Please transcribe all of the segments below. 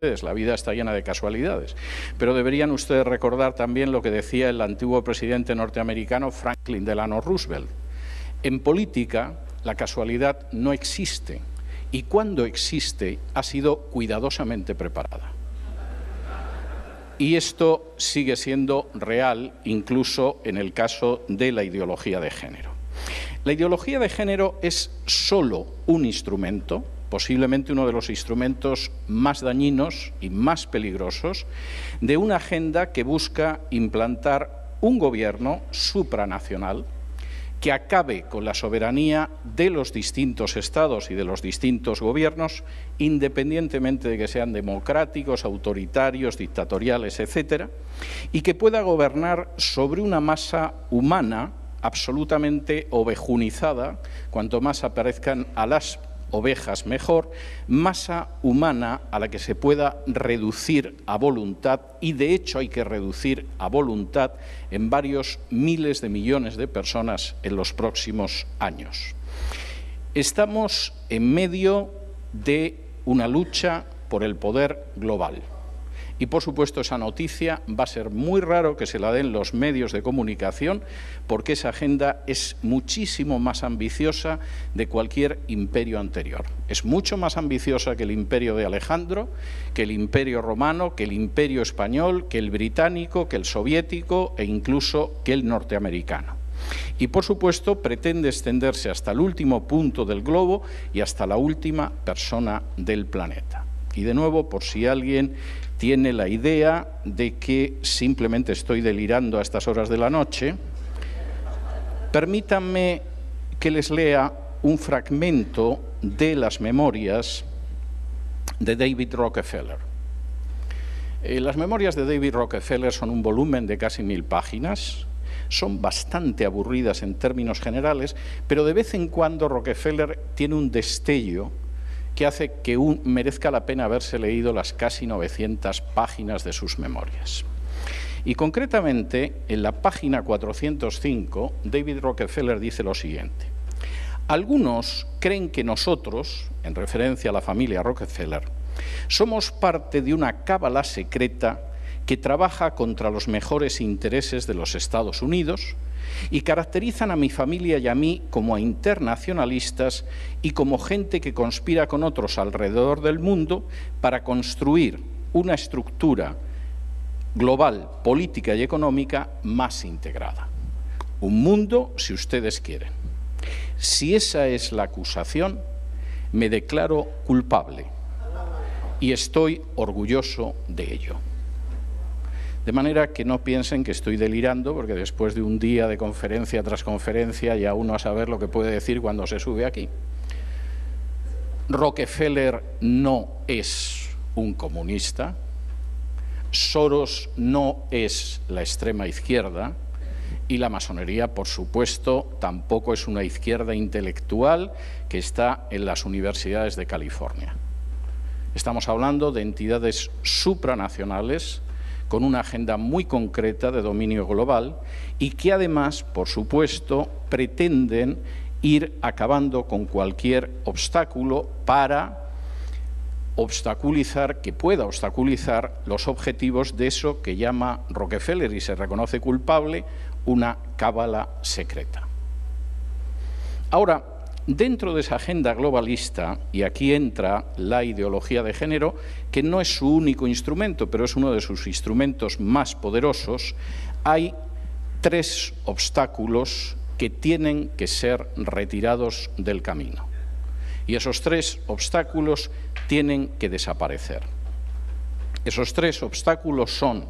La vida está llena de casualidades. Pero deberían ustedes recordar también lo que decía el antiguo presidente norteamericano Franklin Delano Roosevelt. En política, la casualidad no existe y cuando existe ha sido cuidadosamente preparada. Y esto sigue siendo real incluso en el caso de la ideología de género. La ideología de género es solo un instrumento, posiblemente uno de los instrumentos más dañinos y más peligrosos, de una agenda que busca implantar un gobierno supranacional que acabe con la soberanía de los distintos estados y de los distintos gobiernos, independientemente de que sean democráticos, autoritarios, dictatoriales, etcétera, y que pueda gobernar sobre una masa humana absolutamente ovejunizada, cuanto más aparezcan a las ovejas mejor, masa humana a la que se pueda reducir a voluntad, y de hecho hay que reducir a voluntad en varios miles de millones de personas en los próximos años. Estamos en medio de una lucha por el poder global. Y, por supuesto, esa noticia va a ser muy raro que se la den los medios de comunicación, porque esa agenda es muchísimo más ambiciosa de cualquier imperio anterior. Es mucho más ambiciosa que el imperio de Alejandro, que el imperio romano, que el imperio español, que el británico, que el soviético e incluso que el norteamericano. Y, por supuesto, pretende extenderse hasta el último punto del globo y hasta la última persona del planeta. Y, de nuevo, por si alguien tiene la idea de que simplemente estoy delirando a estas horas de la noche, permítanme que les lea un fragmento de las memorias de David Rockefeller. Las memorias de David Rockefeller son un volumen de casi 1000 páginas, son bastante aburridas en términos generales, pero de vez en cuando Rockefeller tiene un destello que hace que merezca la pena haberse leído las casi 900 páginas de sus memorias. Y concretamente, en la página 405, David Rockefeller dice lo siguiente: algunos creen que nosotros, en referencia a la familia Rockefeller, somos parte de una cábala secreta que trabaja contra los mejores intereses de los Estados Unidos y caracterizan a mi familia y a mí como internacionalistas y como gente que conspira con otros alrededor del mundo para construir una estructura global, política y económica más integrada. Un mundo, si ustedes quieren. Si esa es la acusación, me declaro culpable y estoy orgulloso de ello. De manera que no piensen que estoy delirando, porque después de un día de conferencia tras conferencia ya uno a saber lo que puede decir cuando se sube aquí. Rockefeller no es un comunista, Soros no es la extrema izquierda y la masonería, por supuesto, tampoco es una izquierda intelectual que está en las universidades de California. Estamos hablando de entidades supranacionales con una agenda muy concreta de dominio global y que además, por supuesto, pretenden ir acabando con cualquier obstáculo para que pueda obstaculizar los objetivos de eso que llama Rockefeller, y se reconoce culpable, una cábala secreta. Ahora, dentro de esa agenda globalista, y aquí entra la ideología de género, que no es su único instrumento, pero es uno de sus instrumentos más poderosos, hay 3 obstáculos que tienen que ser retirados del camino. Y esos 3 obstáculos tienen que desaparecer. Esos 3 obstáculos son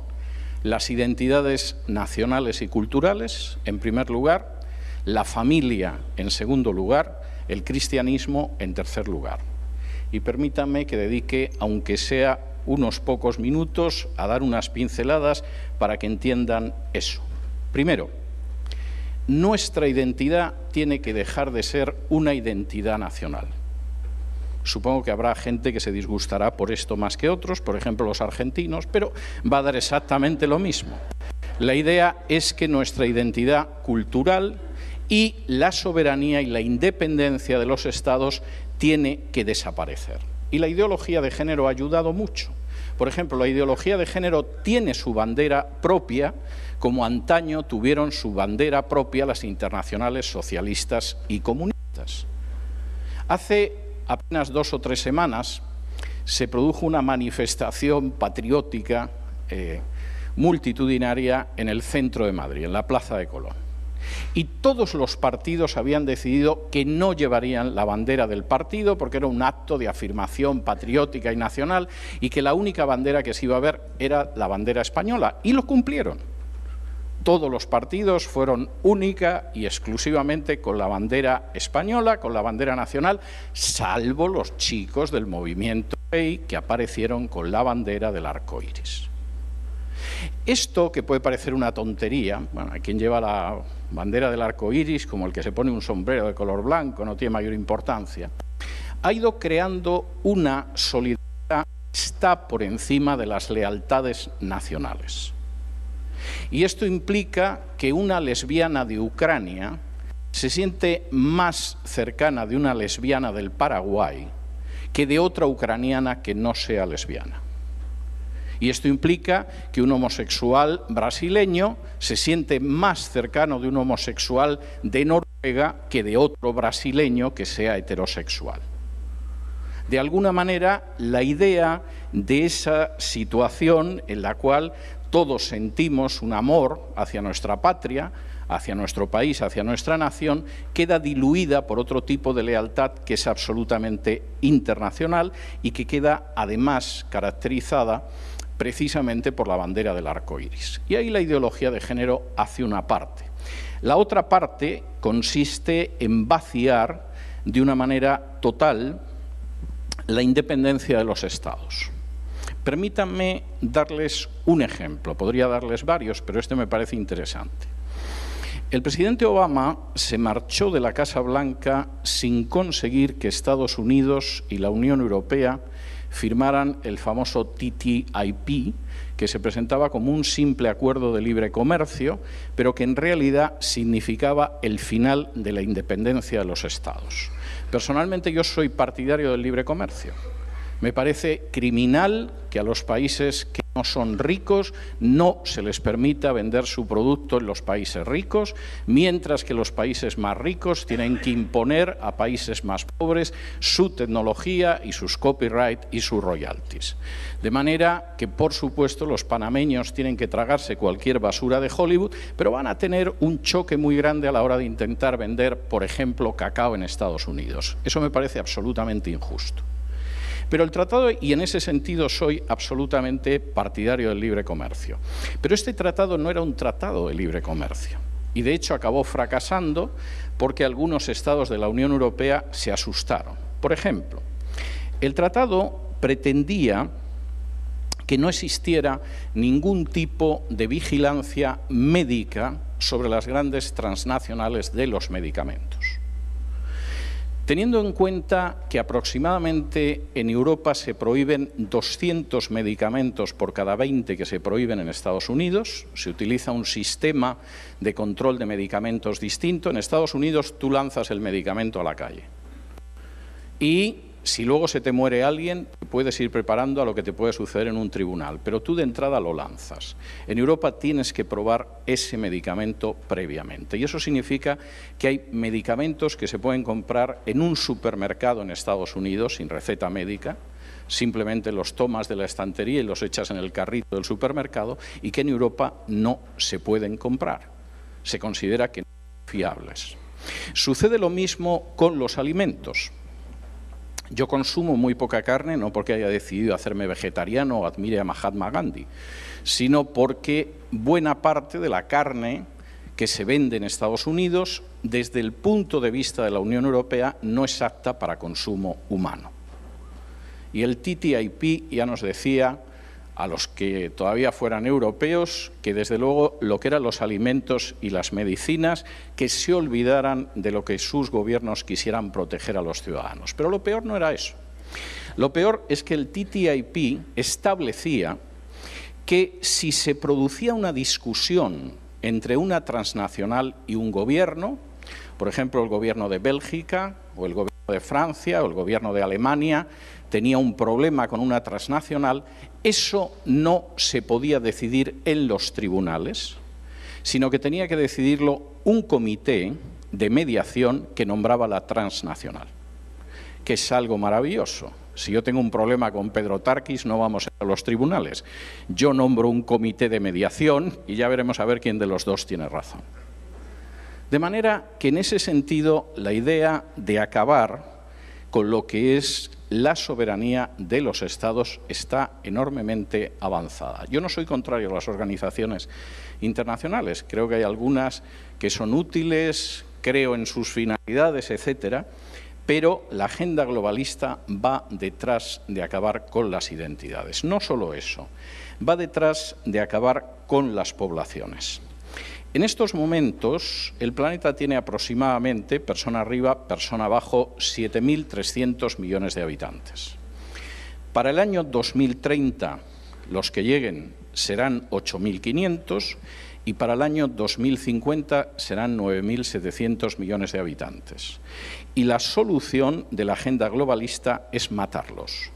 las identidades nacionales y culturales, en primer lugar, la familia, en segundo lugar, el cristianismo, en tercer lugar. Y permítanme que dedique, aunque sea unos pocos minutos, a dar unas pinceladas para que entiendan eso. Primero, nuestra identidad tiene que dejar de ser una identidad nacional. Supongo que habrá gente que se disgustará por esto más que otros, por ejemplo los argentinos, pero va a dar exactamente lo mismo. La idea es que nuestra identidad cultural y la soberanía y la independencia de los estados tiene que desaparecer. Y la ideología de género ha ayudado mucho, Por ejemplo, la ideología de género tiene su bandera propia, como antaño tuvieron su bandera propia las internacionales socialistas y comunistas. Hace apenas 2 o 3 semanas se produjo una manifestación patriótica multitudinaria en el centro de Madrid, en la Plaza de Colón. Y todos los partidos habían decidido que no llevarían la bandera del partido porque era un acto de afirmación patriótica y nacional y que la única bandera que se iba a ver era la bandera española. Y lo cumplieron. Todos los partidos fueron única y exclusivamente con la bandera española, con la bandera nacional, salvo los chicos del movimiento gay que aparecieron con la bandera del arco iris. Esto, que puede parecer una tontería, bueno, hay quien lleva la bandera del arco iris como el que se pone un sombrero de color blanco, no tiene mayor importancia, ha ido creando una solidaridad que está por encima de las lealtades nacionales. Y esto implica que una lesbiana de Ucrania se siente más cercana de una lesbiana del Paraguay que de otra ucraniana que no sea lesbiana. Y esto implica que un homosexual brasileño se siente más cercano de un homosexual de Noruega que de otro brasileño que sea heterosexual. De alguna manera, la idea de esa situación en la cual todos sentimos un amor hacia nuestra patria, hacia nuestro país, hacia nuestra nación, queda diluida por otro tipo de lealtad que es absolutamente internacional y que queda además caracterizada precisamente por la bandera del arco iris. Y ahí la ideología de género hace una parte. La otra parte consiste en vaciar de una manera total la independencia de los Estados. Permítanme darles un ejemplo, podría darles varios, pero este me parece interesante. El presidente Obama se marchó de la Casa Blanca sin conseguir que Estados Unidos y la Unión Europea firmaran el famoso TTIP, que se presentaba como un simple acuerdo de libre comercio, pero que en realidad significaba el final de la independencia de los Estados. Personalmente yo soy partidario del libre comercio. Me parece criminal que a los países que no son ricos no se les permita vender su producto en los países ricos, mientras que los países más ricos tienen que imponer a países más pobres su tecnología y sus copyright y sus royalties. De manera que, por supuesto, los panameños tienen que tragarse cualquier basura de Hollywood, pero van a tener un choque muy grande a la hora de intentar vender, por ejemplo, cacao en Estados Unidos. Eso me parece absolutamente injusto. Pero el tratado, y en ese sentido soy absolutamente partidario del libre comercio, pero este tratado no era un tratado de libre comercio y de hecho acabó fracasando porque algunos estados de la Unión Europea se asustaron. Por ejemplo, el tratado pretendía que no existiera ningún tipo de vigilancia médica sobre las grandes transnacionales de los medicamentos. Teniendo en cuenta que aproximadamente en Europa se prohíben 200 medicamentos por cada 20 que se prohíben en Estados Unidos, se utiliza un sistema de control de medicamentos distinto. En Estados Unidos tú lanzas el medicamento a la calle y si luego se te muere alguien, puedes ir preparando a lo que te puede suceder en un tribunal, pero tú de entrada lo lanzas. En Europa tienes que probar ese medicamento previamente y eso significa que hay medicamentos que se pueden comprar en un supermercado en Estados Unidos sin receta médica, simplemente los tomas de la estantería y los echas en el carrito del supermercado y que en Europa no se pueden comprar. Se considera que no son fiables. Sucede lo mismo con los alimentos. Yo consumo muy poca carne, no porque haya decidido hacerme vegetariano o admire a Mahatma Gandhi, sino porque buena parte de la carne que se vende en Estados Unidos, desde el punto de vista de la Unión Europea, no es apta para consumo humano. Y el TTIP ya nos decía, a los que todavía fueran europeos, que desde luego lo que eran los alimentos y las medicinas, que se olvidaran de lo que sus gobiernos quisieran proteger a los ciudadanos. Pero lo peor no era eso. Lo peor es que el TTIP establecía que si se producía una discusión entre una transnacional y un gobierno, por ejemplo el gobierno de Bélgica o el gobierno de Francia o el gobierno de Alemania tenía un problema con una transnacional, eso no se podía decidir en los tribunales, sino que tenía que decidirlo un comité de mediación que nombraba la transnacional, que es algo maravilloso. Si yo tengo un problema con Pedro Tarquis, no vamos a los tribunales. Yo nombro un comité de mediación y ya veremos a ver quién de los dos tiene razón. De manera que en ese sentido la idea de acabar con lo que es la soberanía de los Estados está enormemente avanzada. Yo no soy contrario a las organizaciones internacionales, creo que hay algunas que son útiles, creo en sus finalidades, etcétera, pero la agenda globalista va detrás de acabar con las identidades. No solo eso, va detrás de acabar con las poblaciones. En estos momentos, el planeta tiene aproximadamente, persona arriba, persona abajo, 7.300 millones de habitantes. Para el año 2030, los que lleguen serán 8.500 y para el año 2050 serán 9.700 millones de habitantes. Y la solución de la agenda globalista es matarlos.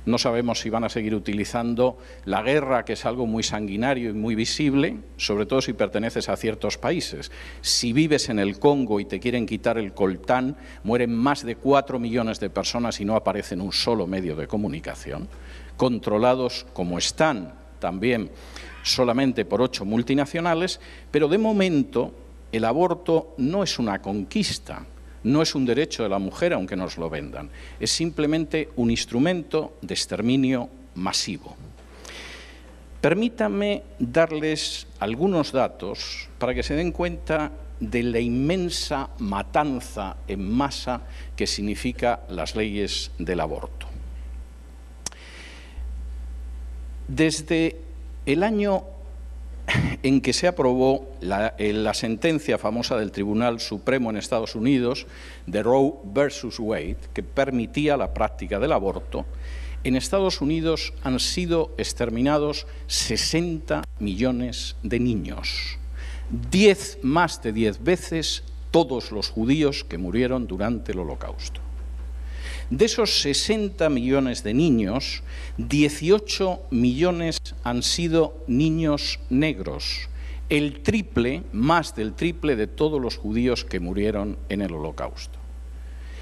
No sabemos si van a seguir utilizando la guerra, que es algo muy sanguinario y muy visible, sobre todo si perteneces a ciertos países. Si vives en el Congo y te quieren quitar el coltán, mueren más de 4 millones de personas y no aparece en un solo medio de comunicación, controlados como están también solamente por 8 multinacionales, pero de momento el aborto no es una conquista. No es un derecho de la mujer, aunque nos lo vendan. Es simplemente un instrumento de exterminio masivo. Permítanme darles algunos datos para que se den cuenta de la inmensa matanza en masa que significa las leyes del aborto. Desde el año en que se aprobó la sentencia famosa del Tribunal Supremo en Estados Unidos, de Roe versus Wade, que permitía la práctica del aborto, en Estados Unidos han sido exterminados 60 millones de niños, más de 10 veces todos los judíos que murieron durante el Holocausto. De esos 60 millones de niños, 18 millones han sido niños negros, el triple, más del triple de todos los judíos que murieron en el Holocausto.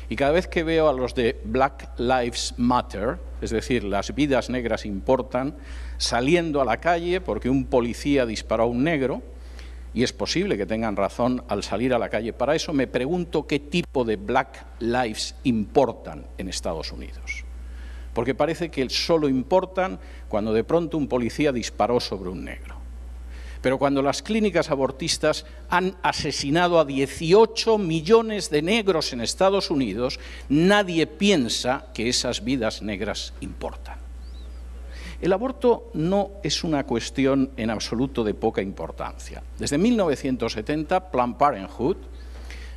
Y cada vez que veo a los de Black Lives Matter, es decir, las vidas negras importan, saliendo a la calle porque un policía disparó a un negro, y es posible que tengan razón al salir a la calle. Para eso me pregunto qué tipo de Black Lives importan en Estados Unidos. Porque parece que solo importan cuando de pronto un policía disparó sobre un negro. Pero cuando las clínicas abortistas han asesinado a 18 millones de negros en Estados Unidos, nadie piensa que esas vidas negras importan. El aborto no es una cuestión en absoluto de poca importancia. Desde 1970, Planned Parenthood,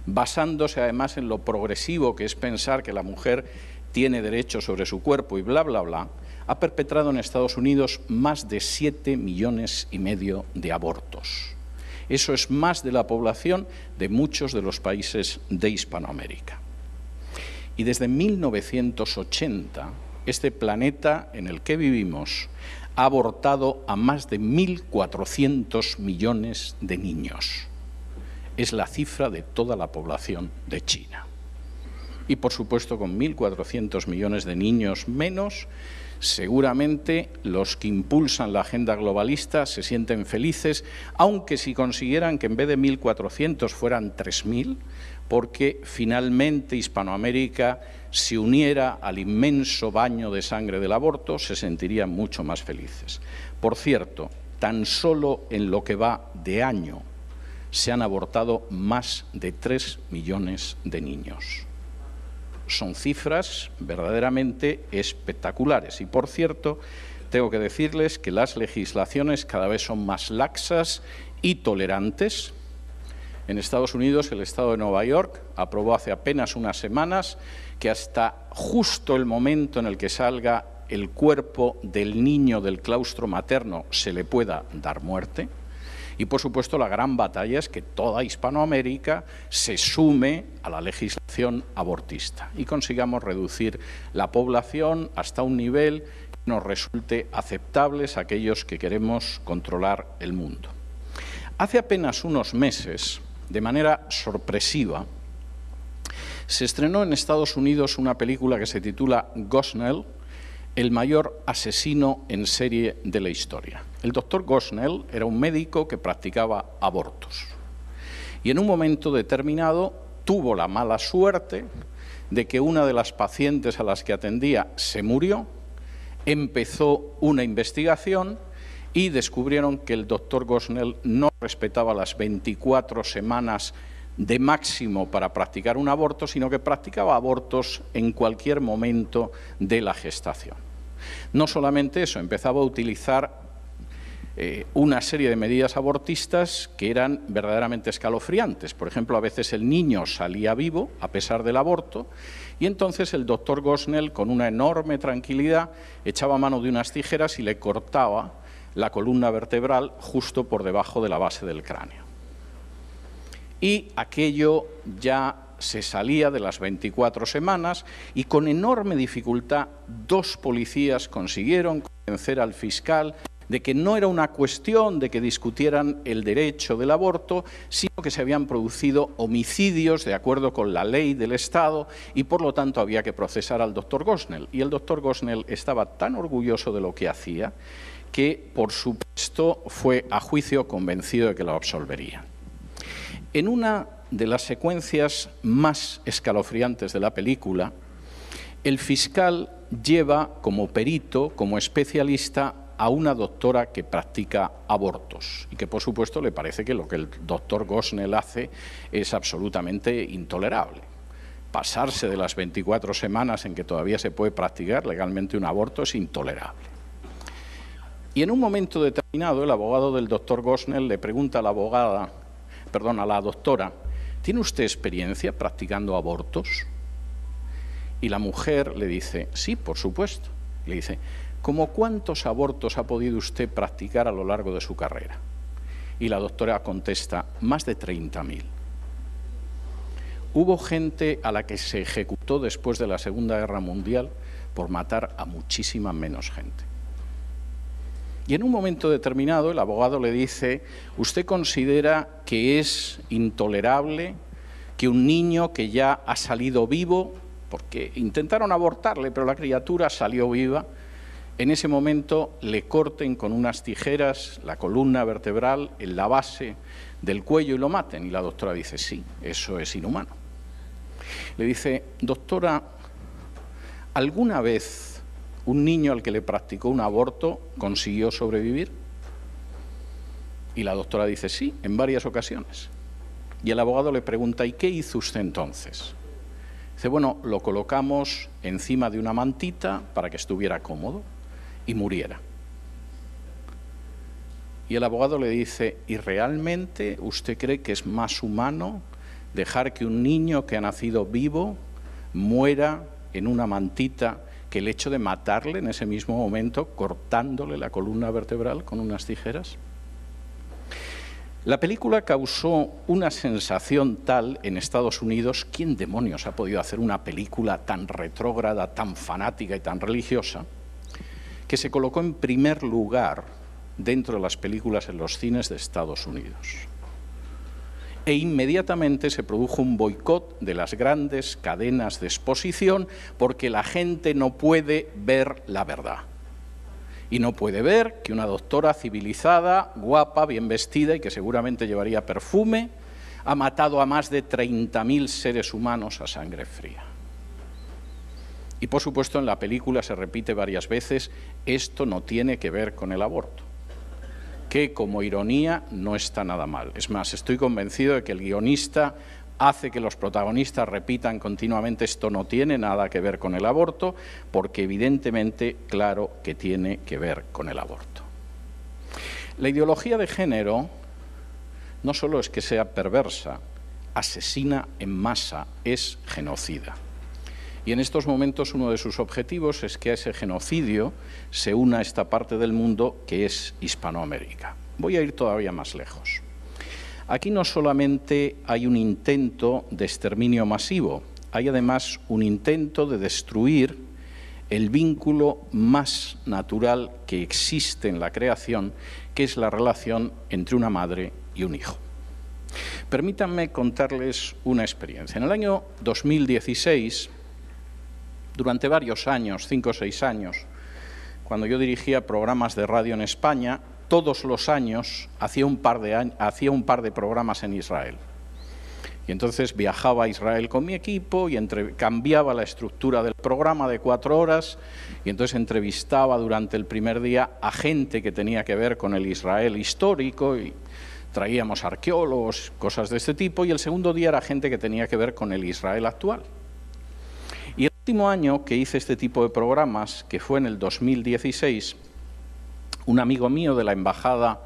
basándose además en lo progresivo que es pensar que la mujer tiene derecho sobre su cuerpo y bla, bla, bla, ha perpetrado en Estados Unidos más de 7,5 millones de abortos. Eso es más de la población de muchos de los países de Hispanoamérica. Y desde 1980, este planeta en el que vivimos ha abortado a más de 1.400 millones de niños. Es la cifra de toda la población de China. Y, por supuesto, con 1.400 millones de niños menos, seguramente los que impulsan la agenda globalista se sienten felices, aunque si consiguieran que en vez de 1.400 fueran 3.000, porque finalmente Hispanoamérica se uniera al inmenso baño de sangre del aborto, se sentirían mucho más felices. Por cierto, tan solo en lo que va de año se han abortado más de 3 millones de niños. Son cifras verdaderamente espectaculares. Y, por cierto, tengo que decirles que las legislaciones cada vez son más laxas y tolerantes. En Estados Unidos, el Estado de Nueva York aprobó hace apenas unas semanas que hasta justo el momento en el que salga el cuerpo del niño del claustro materno se le pueda dar muerte. Y, por supuesto, la gran batalla es que toda Hispanoamérica se sume a la legislación abortista y consigamos reducir la población hasta un nivel que nos resulte aceptable a aquellos que queremos controlar el mundo. Hace apenas unos meses, de manera sorpresiva, se estrenó en Estados Unidos una película que se titula Gosnell, el mayor asesino en serie de la historia. El doctor Gosnell era un médico que practicaba abortos y en un momento determinado tuvo la mala suerte de que una de las pacientes a las que atendía se murió, empezó una investigación y descubrieron que el doctor Gosnell no respetaba las 24 semanas de máximo para practicar un aborto, sino que practicaba abortos en cualquier momento de la gestación. No solamente eso, empezaba a utilizar una serie de medidas abortistas que eran verdaderamente escalofriantes. Por ejemplo, a veces el niño salía vivo a pesar del aborto y entonces el doctor Gosnell, con una enorme tranquilidad, echaba mano de unas tijeras y le cortaba la columna vertebral justo por debajo de la base del cráneo. Y aquello ya se salía de las 24 semanas y con enorme dificultad 2 policías consiguieron convencer al fiscal de que no era una cuestión de que discutieran el derecho del aborto, sino que se habían producido homicidios de acuerdo con la ley del Estado y por lo tanto había que procesar al doctor Gosnell. Y el doctor Gosnell estaba tan orgulloso de lo que hacía que, por supuesto, fue a juicio convencido de que lo absolverían. En una de las secuencias más escalofriantes de la película, el fiscal lleva como perito, como especialista, a una doctora que practica abortos y que, por supuesto, le parece que lo que el doctor Gosnell hace es absolutamente intolerable. Pasarse de las 24 semanas en que todavía se puede practicar legalmente un aborto es intolerable. Y en un momento determinado, el abogado del doctor Gosnell le pregunta a la doctora, ¿tiene usted experiencia practicando abortos? Y la mujer le dice, sí, por supuesto. Le dice, ¿cómo cuántos abortos ha podido usted practicar a lo largo de su carrera? Y la doctora contesta, más de 30.000. Hubo gente a la que se ejecutó después de la Segunda Guerra Mundial por matar a muchísima menos gente. Y en un momento determinado el abogado le dice, ¿usted considera que es intolerable que un niño que ya ha salido vivo, porque intentaron abortarle, pero la criatura salió viva, en ese momento le corten con unas tijeras la columna vertebral en la base del cuello y lo maten? Y la doctora dice, sí, eso es inhumano. Le dice, doctora, ¿alguna vez un niño al que le practicó un aborto consiguió sobrevivir? Y la doctora dice, sí, en varias ocasiones. Y el abogado le pregunta, ¿y qué hizo usted entonces? Dice, bueno, lo colocamos encima de una mantita para que estuviera cómodo y muriera. Y el abogado le dice, ¿y realmente usted cree que es más humano dejar que un niño que ha nacido vivo muera en una mantita que el hecho de matarle en ese mismo momento, cortándole la columna vertebral con unas tijeras? La película causó una sensación tal en Estados Unidos. ¿Quién demonios ha podido hacer una película tan retrógrada, tan fanática y tan religiosa? Que se colocó en primer lugar dentro de las películas en los cines de Estados Unidos. E inmediatamente se produjo un boicot de las grandes cadenas de exposición porque la gente no puede ver la verdad. Y no puede ver que una doctora civilizada, guapa, bien vestida y que seguramente llevaría perfume, ha matado a más de 30.000 seres humanos a sangre fría. Y por supuesto en la película se repite varias veces, esto no tiene que ver con el aborto, que como ironía no está nada mal. Es más, estoy convencido de que el guionista hace que los protagonistas repitan continuamente esto no tiene nada que ver con el aborto, porque evidentemente, claro que tiene que ver con el aborto. La ideología de género no solo es que sea perversa, asesina en masa, es genocida. Y en estos momentos uno de sus objetivos es que a ese genocidio se una esta parte del mundo que es Hispanoamérica. Voy a ir todavía más lejos. Aquí no solamente hay un intento de exterminio masivo, hay además un intento de destruir el vínculo más natural que existe en la creación, que es la relación entre una madre y un hijo. Permítanme contarles una experiencia. En el año 2016, durante varios años, 5 o 6 años, cuando yo dirigía programas de radio en España, todos los años hacía un par de programas en Israel. Y entonces viajaba a Israel con mi equipo y cambiaba la estructura del programa de 4 horas y entonces entrevistaba durante el primer día a gente que tenía que ver con el Israel histórico y traíamos arqueólogos, cosas de este tipo, y el segundo día era gente que tenía que ver con el Israel actual. Y el último año que hice este tipo de programas, que fue en el 2016, un amigo mío de la Embajada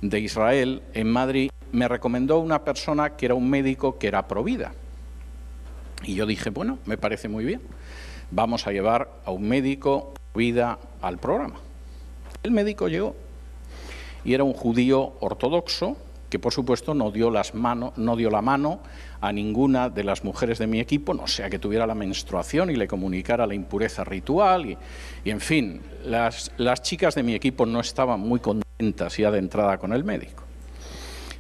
de Israel en Madrid me recomendó una persona que era un médico que era provida. Y yo dije, bueno, me parece muy bien, vamos a llevar a un médico provida al programa. El médico llegó y era un judío ortodoxo que, por supuesto, no dio la mano a ninguna de las mujeres de mi equipo, no sea que tuviera la menstruación y le comunicara la impureza ritual. Y en fin, las chicas de mi equipo no estaban muy contentas ya de entrada con el médico.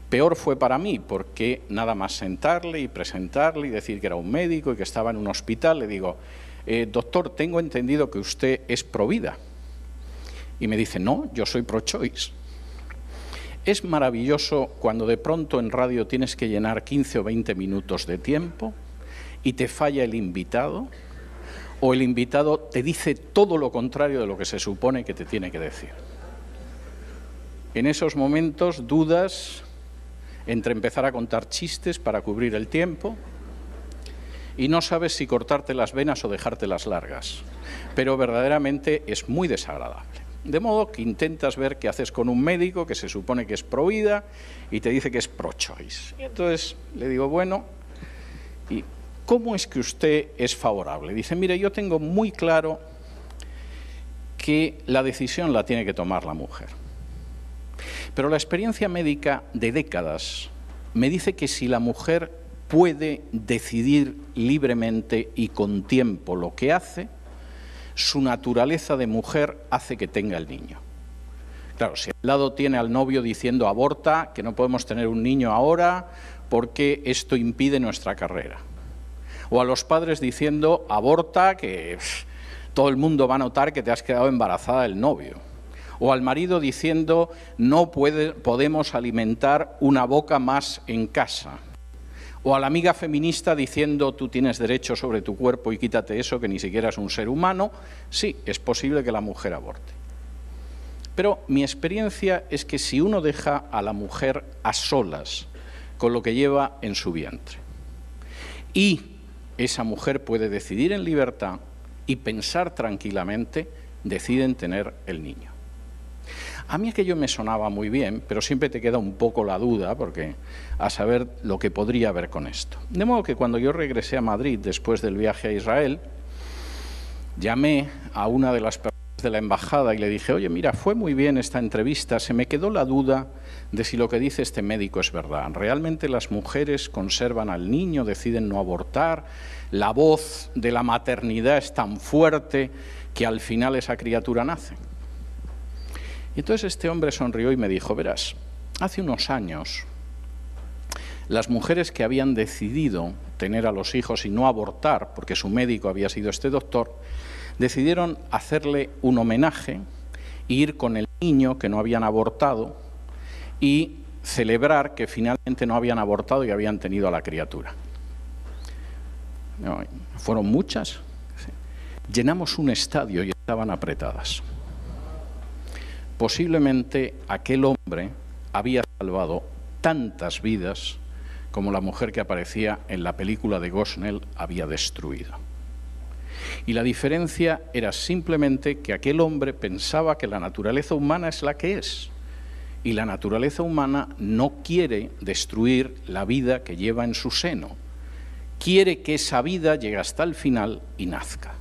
Peor fue para mí, porque nada más sentarle y presentarle y decir que era un médico y que estaba en un hospital, le digo, doctor, tengo entendido que usted es provida. Y me dice, no, yo soy pro-choice. Es maravilloso cuando de pronto en radio tienes que llenar 15 o 20 minutos de tiempo y te falla el invitado, o el invitado te dice todo lo contrario de lo que se supone que te tiene que decir. En esos momentos dudas entre empezar a contar chistes para cubrir el tiempo y no sabes si cortarte las venas o dejártelas largas, pero verdaderamente es muy desagradable. De modo que intentas ver qué haces con un médico que se supone que es pro vida y te dice que es pro-choice. Y entonces le digo, bueno, ¿y cómo es que usted es favorable? Dice, mire, yo tengo muy claro que la decisión la tiene que tomar la mujer. Pero la experiencia médica de décadas me dice que si la mujer puede decidir libremente y con tiempo lo que hace, su naturaleza de mujer hace que tenga el niño. Claro, si al lado tiene al novio diciendo aborta, que no podemos tener un niño ahora porque esto impide nuestra carrera. O a los padres diciendo aborta, que todo el mundo va a notar que te has quedado embarazada del novio. O al marido diciendo no podemos alimentar una boca más en casa. O a la amiga feminista diciendo tú tienes derecho sobre tu cuerpo y quítate eso que ni siquiera es un ser humano. Sí, es posible que la mujer aborte. Pero mi experiencia es que si uno deja a la mujer a solas con lo que lleva en su vientre y esa mujer puede decidir en libertad y pensar tranquilamente, deciden tener el niño. A mí aquello me sonaba muy bien, pero siempre te queda un poco la duda, porque a saber lo que podría haber con esto. De modo que cuando yo regresé a Madrid después del viaje a Israel, llamé a una de las personas de la embajada y le dije, oye, mira, fue muy bien esta entrevista, se me quedó la duda de si lo que dice este médico es verdad. ¿Realmente las mujeres conservan al niño, deciden no abortar? ¿La voz de la maternidad es tan fuerte que al final esa criatura nace? Y entonces este hombre sonrió y me dijo, verás, hace unos años las mujeres que habían decidido tener a los hijos y no abortar, porque su médico había sido este doctor, decidieron hacerle un homenaje, ir con el niño que no habían abortado y celebrar que finalmente no habían abortado y habían tenido a la criatura. No, fueron muchas. Llenamos un estadio y estaban apretadas. Posiblemente aquel hombre había salvado tantas vidas como la mujer que aparecía en la película de Gosnell había destruido. Y la diferencia era simplemente que aquel hombre pensaba que la naturaleza humana es la que es. Y la naturaleza humana no quiere destruir la vida que lleva en su seno. Quiere que esa vida llegue hasta el final y nazca.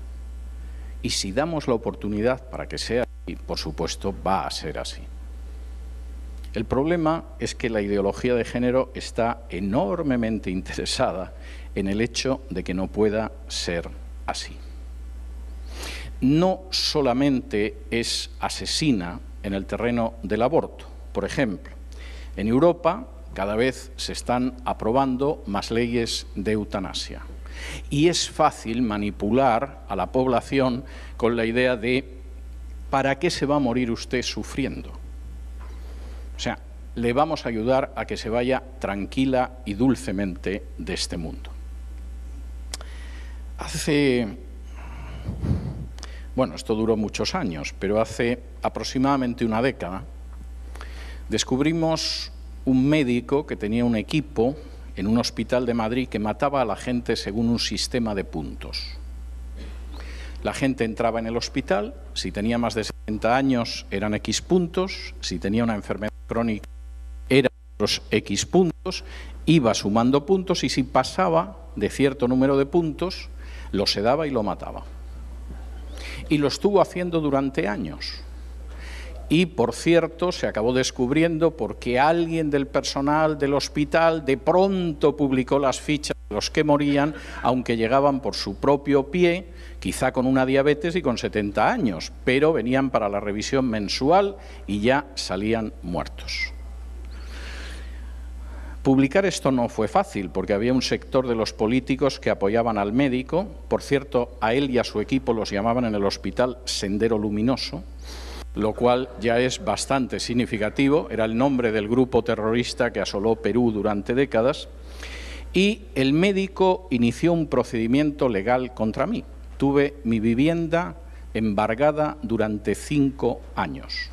Y si damos la oportunidad para que sea así, por supuesto va a ser así. El problema es que la ideología de género está enormemente interesada en el hecho de que no pueda ser así. No solamente es asesina en el terreno del aborto. Por ejemplo, en Europa cada vez se están aprobando más leyes de eutanasia. Y es fácil manipular a la población con la idea de ¿para qué se va a morir usted sufriendo? O sea, le vamos a ayudar a que se vaya tranquila y dulcemente de este mundo. Bueno, esto duró muchos años, pero hace aproximadamente una década descubrimos un médico que tenía un equipo en un hospital de Madrid que mataba a la gente según un sistema de puntos. La gente entraba en el hospital, si tenía más de 70 años eran X puntos, si tenía una enfermedad crónica eran otros X puntos, iba sumando puntos y si pasaba de cierto número de puntos, lo sedaba y lo mataba. Y lo estuvo haciendo durante años. Y, por cierto, se acabó descubriendo porque alguien del personal del hospital de pronto publicó las fichas de los que morían, aunque llegaban por su propio pie, quizá con una diabetes y con 70 años, pero venían para la revisión mensual y ya salían muertos. Publicar esto no fue fácil, porque había un sector de los políticos que apoyaban al médico. Por cierto, a él y a su equipo los llamaban en el hospital Sendero Luminoso, lo cual ya es bastante significativo. Era el nombre del grupo terrorista que asoló Perú durante décadas. Y el médico inició un procedimiento legal contra mí. Tuve mi vivienda embargada durante 5 años.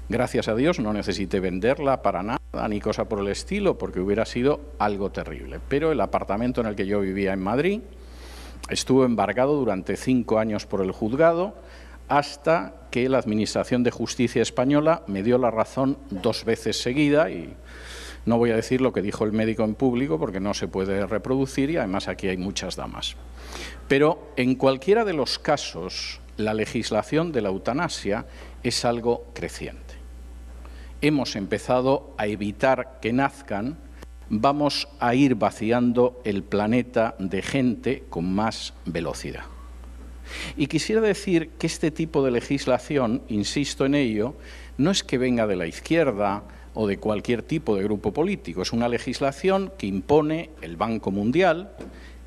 Gracias a Dios no necesité venderla para nada ni cosa por el estilo, porque hubiera sido algo terrible. Pero el apartamento en el que yo vivía en Madrid estuvo embargado durante 5 años por el juzgado, hasta que la Administración de Justicia española me dio la razón 2 veces seguida, y no voy a decir lo que dijo el médico en público porque no se puede reproducir y además aquí hay muchas damas. Pero en cualquiera de los casos, la legislación de la eutanasia es algo creciente. Hemos empezado a evitar que nazcan, vamos a ir vaciando el planeta de gente con más velocidad. Y quisiera decir que este tipo de legislación, insisto en ello, no es que venga de la izquierda o de cualquier tipo de grupo político, es una legislación que impone el Banco Mundial,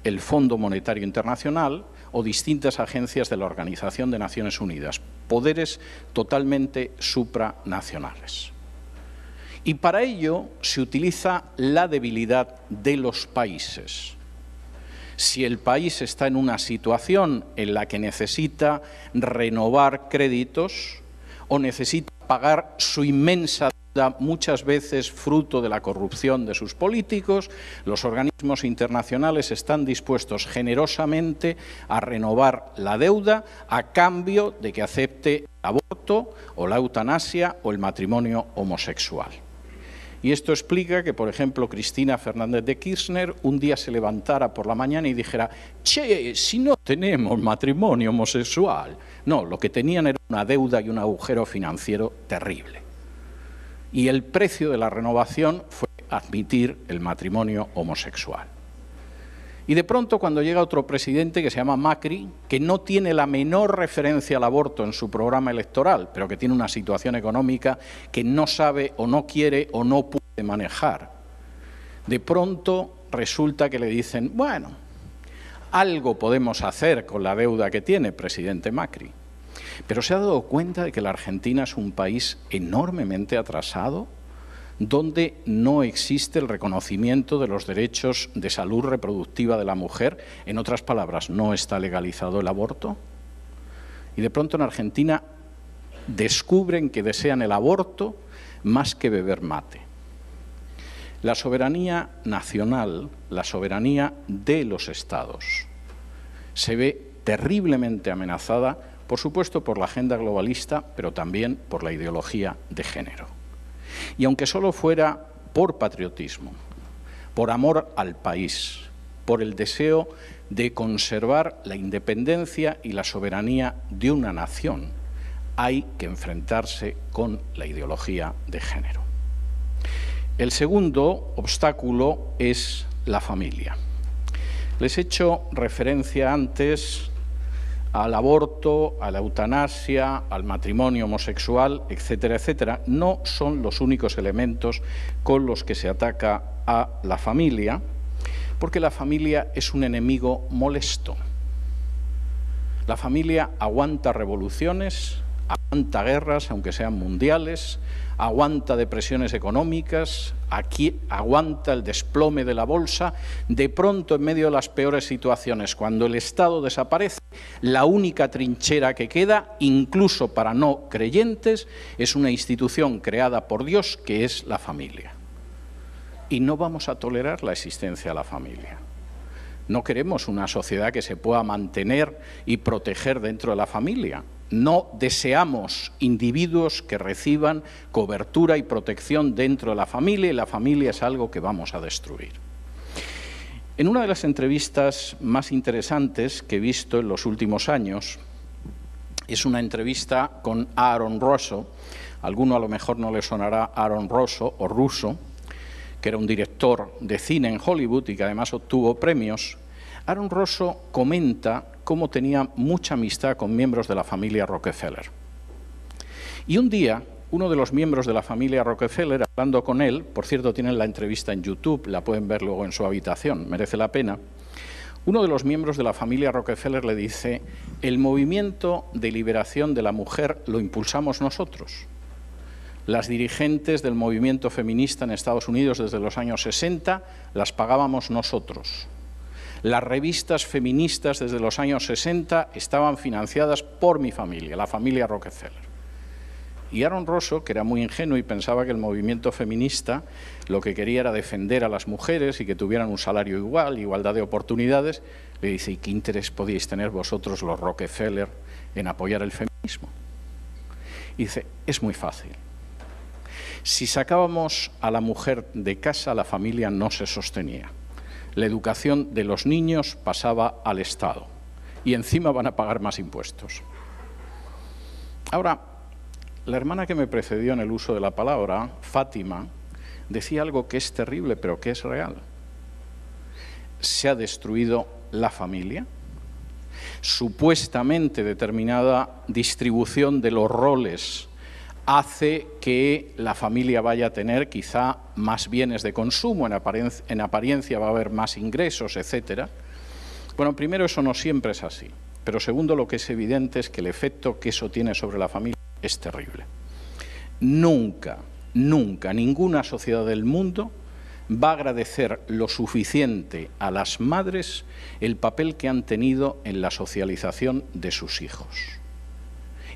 el Fondo Monetario Internacional o distintas agencias de la Organización de Naciones Unidas, poderes totalmente supranacionales. Y para ello se utiliza la debilidad de los países. Si el país está en una situación en la que necesita renovar créditos o necesita pagar su inmensa deuda, muchas veces fruto de la corrupción de sus políticos, los organismos internacionales están dispuestos generosamente a renovar la deuda a cambio de que acepte el aborto o la eutanasia o el matrimonio homosexual. Y esto explica que, por ejemplo, Cristina Fernández de Kirchner un día se levantara por la mañana y dijera: «Che, si no tenemos matrimonio homosexual». No, lo que tenían era una deuda y un agujero financiero terrible. Y el precio de la renovación fue admitir el matrimonio homosexual. Y de pronto, cuando llega otro presidente que se llama Macri, que no tiene la menor referencia al aborto en su programa electoral, pero que tiene una situación económica que no sabe o no quiere o no puede manejar, de pronto resulta que le dicen: bueno, algo podemos hacer con la deuda que tiene, presidente Macri. Pero ¿se ha dado cuenta de que la Argentina es un país enormemente atrasado, donde no existe el reconocimiento de los derechos de salud reproductiva de la mujer? En otras palabras, no está legalizado el aborto. Y de pronto en Argentina descubren que desean el aborto más que beber mate. La soberanía nacional, la soberanía de los estados, se ve terriblemente amenazada, por supuesto, por la agenda globalista, pero también por la ideología de género. Y aunque solo fuera por patriotismo, por amor al país, por el deseo de conservar la independencia y la soberanía de una nación, hay que enfrentarse con la ideología de género. El segundo obstáculo es la familia. Les he hecho referencia antes al aborto, a la eutanasia, al matrimonio homosexual, etcétera, etcétera. No son los únicos elementos con los que se ataca a la familia, porque la familia es un enemigo molesto. La familia aguanta revoluciones, aguanta guerras, aunque sean mundiales, aguanta depresiones económicas, aquí aguanta el desplome de la bolsa. De pronto, en medio de las peores situaciones, cuando el Estado desaparece, la única trinchera que queda, incluso para no creyentes, es una institución creada por Dios, que es la familia. Y no vamos a tolerar la existencia de la familia. No queremos una sociedad que se pueda mantener y proteger dentro de la familia. No deseamos individuos que reciban cobertura y protección dentro de la familia, y la familia es algo que vamos a destruir. En una de las entrevistas más interesantes que he visto en los últimos años, es una entrevista con Aaron Russo. A alguno a lo mejor no le sonará Aaron Russo o Russo, que era un director de cine en Hollywood y que además obtuvo premios. Aaron Russo comenta cómo tenía mucha amistad con miembros de la familia Rockefeller. Y un día, uno de los miembros de la familia Rockefeller, hablando con él, por cierto, tienen la entrevista en YouTube, la pueden ver luego en su habitación, merece la pena. Uno de los miembros de la familia Rockefeller le dice: el movimiento de liberación de la mujer lo impulsamos nosotros. Las dirigentes del movimiento feminista en Estados Unidos desde los años 60 las pagábamos nosotros. Las revistas feministas desde los años 60 estaban financiadas por mi familia, la familia Rockefeller. Y Aaron Russo, que era muy ingenuo y pensaba que el movimiento feminista lo que quería era defender a las mujeres y que tuvieran un salario igual, igualdad de oportunidades, le dice: ¿y qué interés podíais tener vosotros, los Rockefeller, en apoyar el feminismo? Y dice: es muy fácil. Si sacábamos a la mujer de casa, la familia no se sostenía. La educación de los niños pasaba al Estado y encima van a pagar más impuestos. Ahora, la hermana que me precedió en el uso de la palabra, Fátima, decía algo que es terrible, pero que es real. Se ha destruido la familia. Supuestamente determinada distribución de los roles hace que la familia vaya a tener quizá más bienes de consumo, en apariencia va a haber más ingresos, etcétera. Bueno, primero, eso no siempre es así, pero segundo, lo que es evidente es que el efecto que eso tiene sobre la familia es terrible. Nunca, nunca, ninguna sociedad del mundo va a agradecer lo suficiente a las madres el papel que han tenido en la socialización de sus hijos.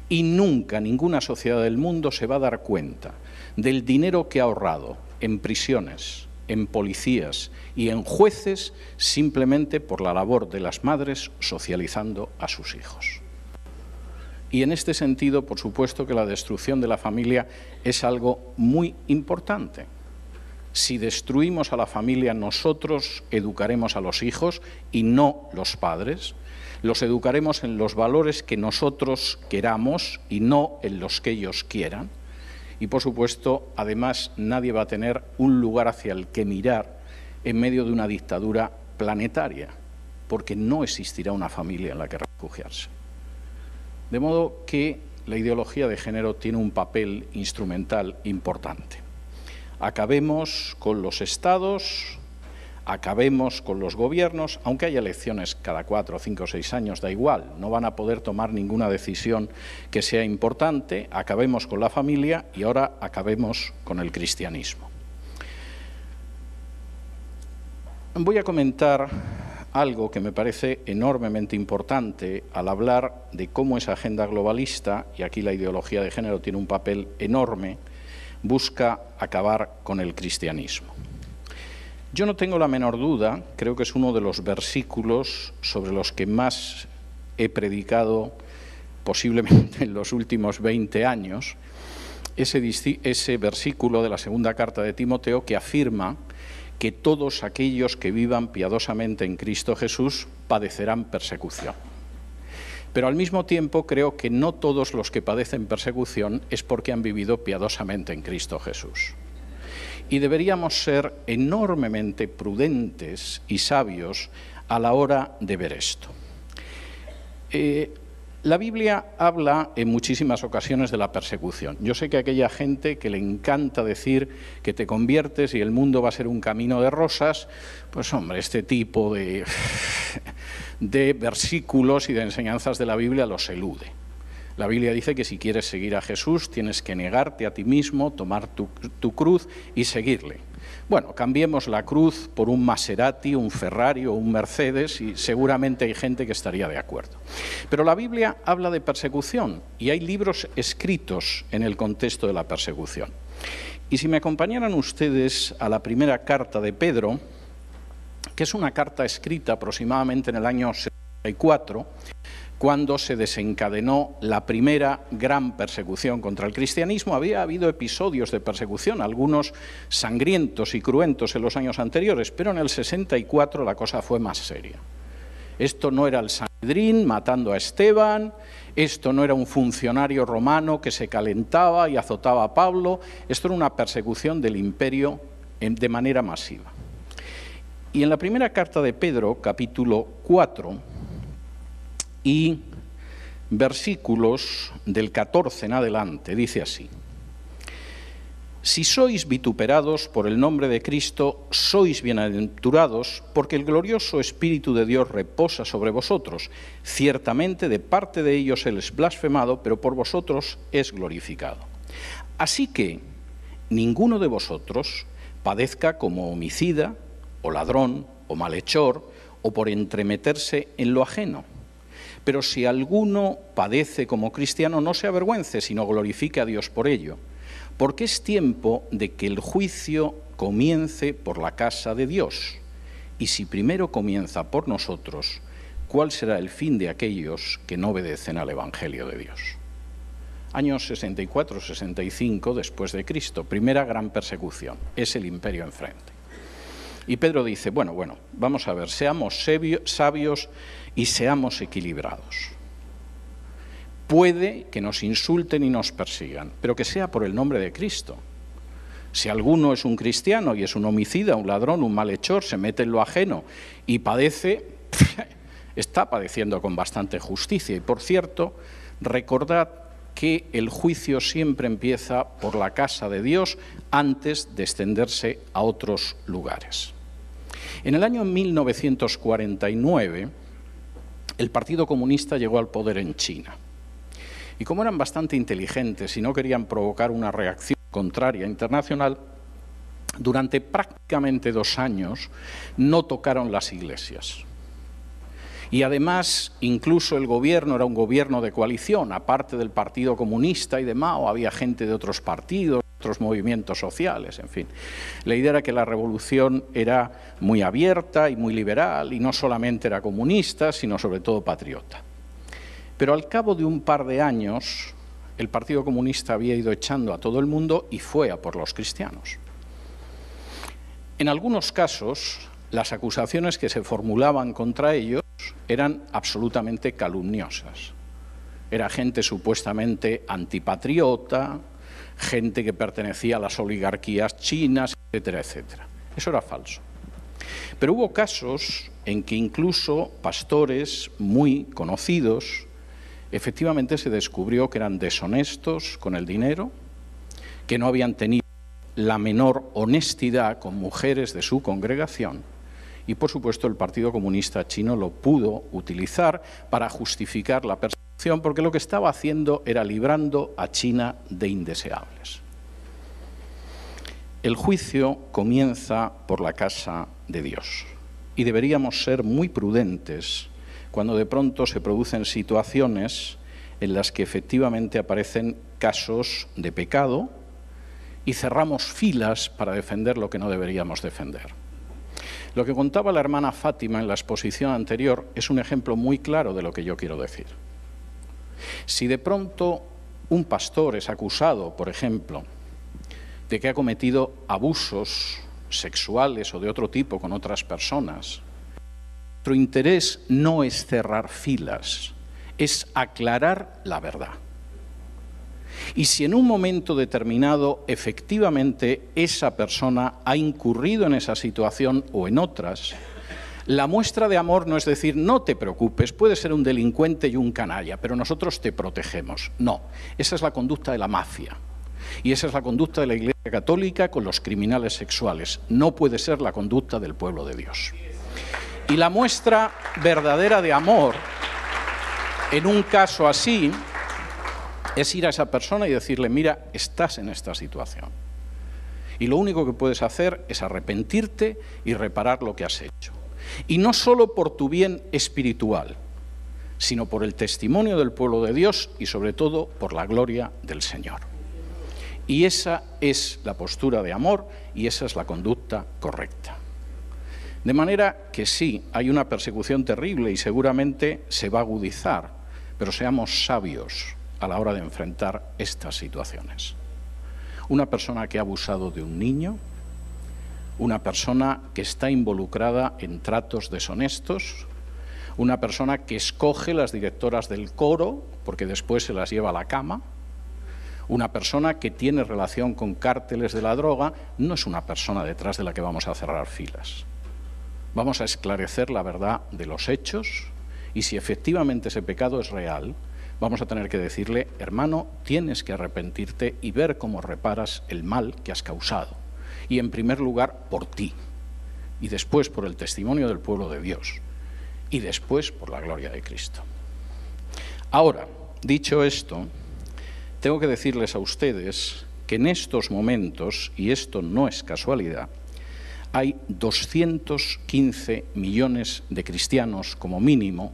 Y nunca ninguna sociedad del mundo se va a dar cuenta del dinero que ha ahorrado en prisiones, en policías y en jueces simplemente por la labor de las madres socializando a sus hijos. Y en este sentido, por supuesto que la destrucción de la familia es algo muy importante. Si destruimos a la familia, nosotros educaremos a los hijos y no los padres. Los educaremos en los valores que nosotros queramos y no en los que ellos quieran. Y, por supuesto, además, nadie va a tener un lugar hacia el que mirar en medio de una dictadura planetaria, porque no existirá una familia en la que refugiarse. De modo que la ideología de género tiene un papel instrumental importante. Acabemos con los estados, acabemos con los gobiernos, aunque haya elecciones cada 4, 5, 6 años, da igual, no van a poder tomar ninguna decisión que sea importante, acabemos con la familia y ahora acabemos con el cristianismo. Voy a comentar algo que me parece enormemente importante al hablar de cómo esa agenda globalista, y aquí la ideología de género tiene un papel enorme, busca acabar con el cristianismo. Yo no tengo la menor duda, creo que es uno de los versículos sobre los que más he predicado posiblemente en los últimos 20 años, ese versículo de la segunda carta de Timoteo que afirma que todos aquellos que vivan piadosamente en Cristo Jesús padecerán persecución. Pero al mismo tiempo creo que no todos los que padecen persecución es porque han vivido piadosamente en Cristo Jesús. Y deberíamos ser enormemente prudentes y sabios a la hora de ver esto. La Biblia habla en muchísimas ocasiones de la persecución. Yo sé que aquella gente que le encanta decir que te conviertes y el mundo va a ser un camino de rosas, pues hombre, este tipo de versículos y de enseñanzas de la Biblia los elude. La Biblia dice que si quieres seguir a Jesús tienes que negarte a ti mismo, tomar tu cruz y seguirle. Bueno, cambiemos la cruz por un Maserati, un Ferrari o un Mercedes y seguramente hay gente que estaría de acuerdo. Pero la Biblia habla de persecución y hay libros escritos en el contexto de la persecución. Y si me acompañaran ustedes a la primera carta de Pedro, que es una carta escrita aproximadamente en el año 64, cuando se desencadenó la primera gran persecución contra el cristianismo. Había habido episodios de persecución, algunos sangrientos y cruentos en los años anteriores, pero en el 64 la cosa fue más seria. Esto no era el Sanedrín matando a Esteban, esto no era un funcionario romano que se calentaba y azotaba a Pablo, esto era una persecución del imperio de manera masiva. Y en la primera carta de Pedro, capítulo 4, y versículos del 14 en adelante, dice así: si sois vituperados por el nombre de Cristo, sois bienaventurados, porque el glorioso Espíritu de Dios reposa sobre vosotros. Ciertamente de parte de ellos Él es blasfemado, pero por vosotros es glorificado. Así que ninguno de vosotros padezca como homicida, o ladrón, o malhechor, o por entremeterse en lo ajeno. Pero si alguno padece como cristiano, no se avergüence, sino glorifique a Dios por ello. Porque es tiempo de que el juicio comience por la casa de Dios. Y si primero comienza por nosotros, ¿cuál será el fin de aquellos que no obedecen al Evangelio de Dios? Años 64-65 después de Cristo, primera gran persecución, es el imperio enfrente. Y Pedro dice, bueno, vamos a ver, seamos sabios y seamos equilibrados. Puede que nos insulten y nos persigan, pero que sea por el nombre de Cristo. Si alguno es un cristiano y es un homicida, un ladrón, un malhechor, se mete en lo ajeno y padece, está padeciendo con bastante justicia. Y por cierto, recordad que el juicio siempre empieza por la casa de Dios antes de extenderse a otros lugares. En el año 1949, el Partido Comunista llegó al poder en China. Y como eran bastante inteligentes y no querían provocar una reacción contraria internacional, durante prácticamente 2 años no tocaron las iglesias. Y además, incluso el gobierno era un gobierno de coalición, aparte del Partido Comunista y de Mao, había gente de otros partidos, otros movimientos sociales, en fin. La idea era que la revolución era muy abierta y muy liberal, y no solamente era comunista, sino sobre todo patriota. Pero al cabo de un par de años, el Partido Comunista había ido echando a todo el mundo y fue a por los cristianos. En algunos casos, las acusaciones que se formulaban contra ellos eran absolutamente calumniosas. Era gente supuestamente antipatriota, gente que pertenecía a las oligarquías chinas, etcétera, etcétera. Eso era falso. Pero hubo casos en que incluso pastores muy conocidos, efectivamente se descubrió que eran deshonestos con el dinero, que no habían tenido la menor honestidad con mujeres de su congregación, y por supuesto el Partido Comunista Chino lo pudo utilizar para justificar la persecución, porque lo que estaba haciendo era librando a China de indeseables. El juicio comienza por la casa de Dios y deberíamos ser muy prudentes cuando de pronto se producen situaciones en las que efectivamente aparecen casos de pecado y cerramos filas para defender lo que no deberíamos defender. Lo que contaba la hermana Fátima en la exposición anterior es un ejemplo muy claro de lo que yo quiero decir. Si de pronto un pastor es acusado, por ejemplo, de que ha cometido abusos sexuales o de otro tipo con otras personas, nuestro interés no es cerrar filas, es aclarar la verdad. Y si en un momento determinado efectivamente esa persona ha incurrido en esa situación o en otras, la muestra de amor no es decir, no te preocupes, puede ser un delincuente y un canalla, pero nosotros te protegemos. No, esa es la conducta de la mafia. Y esa es la conducta de la Iglesia Católica con los criminales sexuales. No puede ser la conducta del pueblo de Dios. Y la muestra verdadera de amor, en un caso así, es ir a esa persona y decirle, mira, estás en esta situación. Y lo único que puedes hacer es arrepentirte y reparar lo que has hecho. Y no solo por tu bien espiritual, sino por el testimonio del pueblo de Dios y sobre todo por la gloria del Señor. Y esa es la postura de amor y esa es la conducta correcta. De manera que sí, hay una persecución terrible y seguramente se va a agudizar, pero seamos sabios a la hora de enfrentar estas situaciones. Una persona que ha abusado de un niño, una persona que está involucrada en tratos deshonestos, una persona que escoge las directoras del coro porque después se las lleva a la cama, una persona que tiene relación con cárteles de la droga, no es una persona detrás de la que vamos a cerrar filas. Vamos a esclarecer la verdad de los hechos y si efectivamente ese pecado es real, vamos a tener que decirle, hermano, tienes que arrepentirte y ver cómo reparas el mal que has causado. Y en primer lugar, por ti. Y después por el testimonio del pueblo de Dios. Y después por la gloria de Cristo. Ahora, dicho esto, tengo que decirles a ustedes que en estos momentos, y esto no es casualidad, hay 215 millones de cristianos, como mínimo,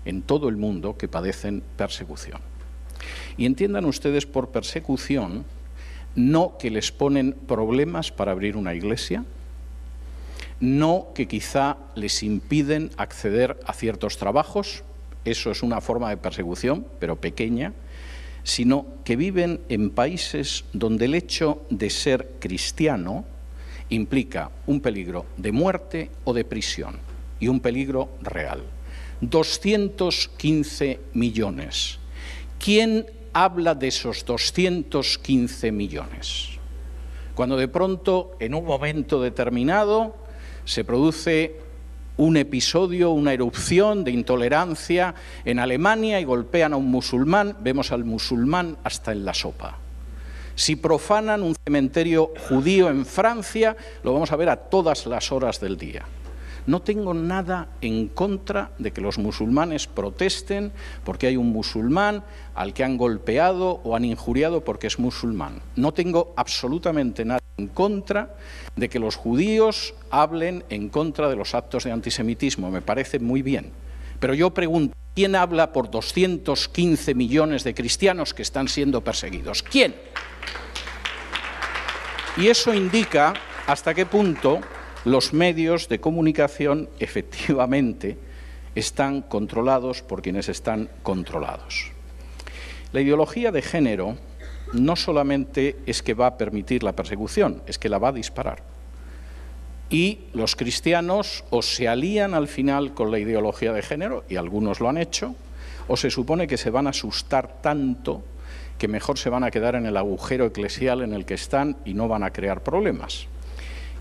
en todo el mundo que padecen persecución. Y entiendan ustedes por persecución no que les ponen problemas para abrir una iglesia, no que quizá les impiden acceder a ciertos trabajos, eso es una forma de persecución, pero pequeña, sino que viven en países donde el hecho de ser cristiano implica un peligro de muerte o de prisión, y un peligro real. 215 millones. ¿Quién habla de esos 215 millones? Cuando de pronto, en un momento determinado, se produce un episodio, una erupción de intolerancia en Alemania y golpean a un musulmán, vemos al musulmán hasta en la sopa. Si profanan un cementerio judío en Francia, lo vamos a ver a todas las horas del día. No tengo nada en contra de que los musulmanes protesten porque hay un musulmán al que han golpeado o han injuriado porque es musulmán. No tengo absolutamente nada en contra de que los judíos hablen en contra de los actos de antisemitismo. Me parece muy bien. Pero yo pregunto, ¿quién habla por 215 millones de cristianos que están siendo perseguidos? ¿Quién? Y eso indica hasta qué punto los medios de comunicación efectivamente están controlados por quienes están controlados. La ideología de género no solamente es que va a permitir la persecución, es que la va a disparar. Y los cristianos o se alían al final con la ideología de género, y algunos lo han hecho, o se supone que se van a asustar tanto que mejor se van a quedar en el agujero eclesial en el que están y no van a crear problemas.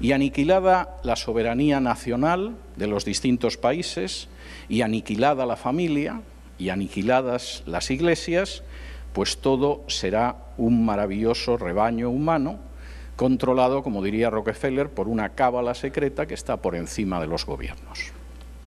Y aniquilada la soberanía nacional de los distintos países, y aniquilada la familia, y aniquiladas las iglesias, pues todo será un maravilloso rebaño humano, controlado, como diría Rockefeller, por una cábala secreta que está por encima de los gobiernos.